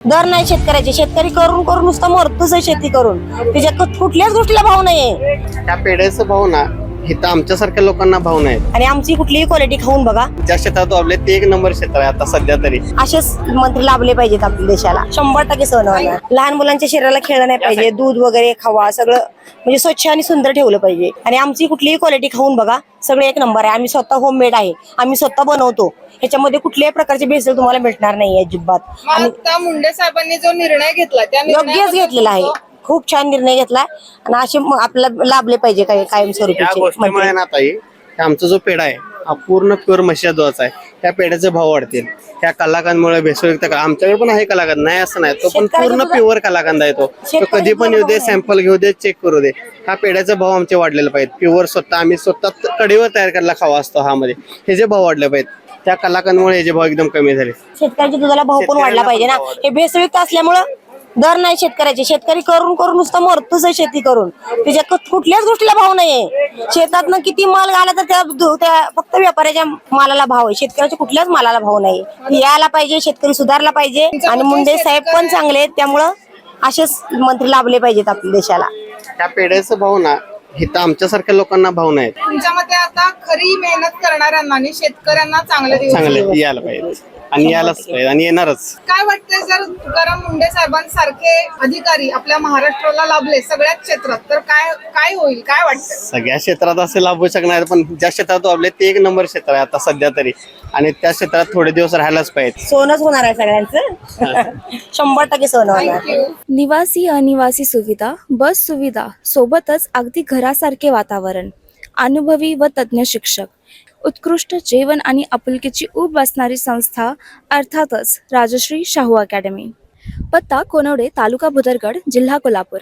दर नाही शेतकऱ्याचे. शेतकरी करून करून नुसतं मरतोच आहे शेती करून. त्याच्यात कुठल्याच गोष्टीला भाव नाहीये. त्या पेढ्याचं भाव ना इथं आमच्यासारख्या लोकांना भाव नाही. आणि आमची कुठलीही क्वालिटी खाऊन बघा. ज्या क्षेत्रात आपले ते एक नंबर क्षेत्र आहे आता सध्या तरी. असेच मंत्री लाभले पाहिजेत आपल्या देशाला. 100% सहन होणार. लहान मुलांच्या शरीराला खेळलं नाही पाहिजे. दूध वगैरे खावा, सगळं म्हणजे स्वच्छ आणि सुंदर ठेवलं पाहिजे. आणि आमची कुठलीही क्वालिटी खाऊन बघा, सगळे एक नंबर आहे. आम्ही स्वतः होममेड आहे, आम्ही स्वतः बनवतो. ह्याच्यामध्ये कुठल्याही प्रकारचे भेसळ तुम्हाला भेटणार नाही अजिबात. आणि आता मुंडे साहेबांनी जो निर्णय घेतला त्या योग्यच घेतलेला आहे. खूप छान निर्णय घेतला आणि असे आपल्याला लाभले पाहिजे काही या कायमस्वरूपीचे गोष्टीमुळे मंत्री. ना ताई आमचा जो पेढा आहे हा पूर्ण प्युअर म्हशीच्या दुधाचा आहे. त्या पेढ्याचे भाव वाढतील. त्या कलाकांमुळे भेसळयुक्त आमच्याकडे पण आहे कलाकांद, नाही असं नाही. तो पण पूर्ण प्युअर कलाकांद आहे. तो कधी पण येऊ दे, सॅम्पल घेऊ दे, चेक करू दे. हा पेढ्याचा भाव आमचे वाढलेला पाहिजे. प्युअर स्वतः आम्ही स्वतः कडेवर तयार करायला खावा असतो हा मध्ये. हे जे भाव वाढले पाहिजेत. त्या कलाकांमुळे हे जे भाव एकदम कमी झाले. शेतकऱ्याच्या दुधाला भाव पण वाढला पाहिजे ना. हे भेसळयुक्त असल्यामुळं दर नाही शेतकऱ्याचे. शेतकरी करून करून नुसतं मरतोच आहे शेती करून. त्याच्यात कुठल्याच गोष्टीला भाव नाहीये. शेतातनं किती माल घाला तर त्या फक्त व्यापाऱ्याच्या मालाला भाव आहे. शेतकऱ्याच्या कुठल्याच मालाला भाव नाही. यायला पाहिजे, शेतकरी सुधारला पाहिजे. आणि मुंडे साहेब पण चांगले आहेत, त्यामुळं असेच मंत्री लाभले पाहिजेत आपल्या देशाला. त्या पेढ्याचं भाव ना इथं आमच्यासारख्या लोकांना भाव नाही. तुमच्या मते आता खरी मेहनत करणाऱ्यांना आणि शेतकऱ्यांना चांगले दिवस चांगले यायला पाहिजे आणि यायलाच पाहिजे आणि येणारच. काय वाटतंय जर तुकाराम मुंडे साहेबांसारखे अधिकारी आपल्या महाराष्ट्राला लाभले सगळ्याच क्षेत्रात तर काय काय होईल, काय वाटतंय? सगळ्या क्षेत्रात असे लाभू शकणार, पण ज्या क्षेत्रात आपले ते एक नंबर क्षेत्र आहे आता सध्या तरी. आणि त्या क्षेत्रात थोडे दिवस राहायलाच पाहिजे. सोनच होणार आहे सगळ्यांचं. 100% सोनं होणार. निवासी अनिवासी सुविधा, बस सुविधा सोबतच अगदी घरासारखे वातावरण, अनुभवी व तज्ज्ञ शिक्षक, उत्कृष्ट जेवण आणि आपुलकीची ऊब असणारी संस्था अर्थातच राजश्री शाहू अकॅडमी. पत्ता कोनवडे, तालुका भुदरगड, जिल्हा कोल्हापूर.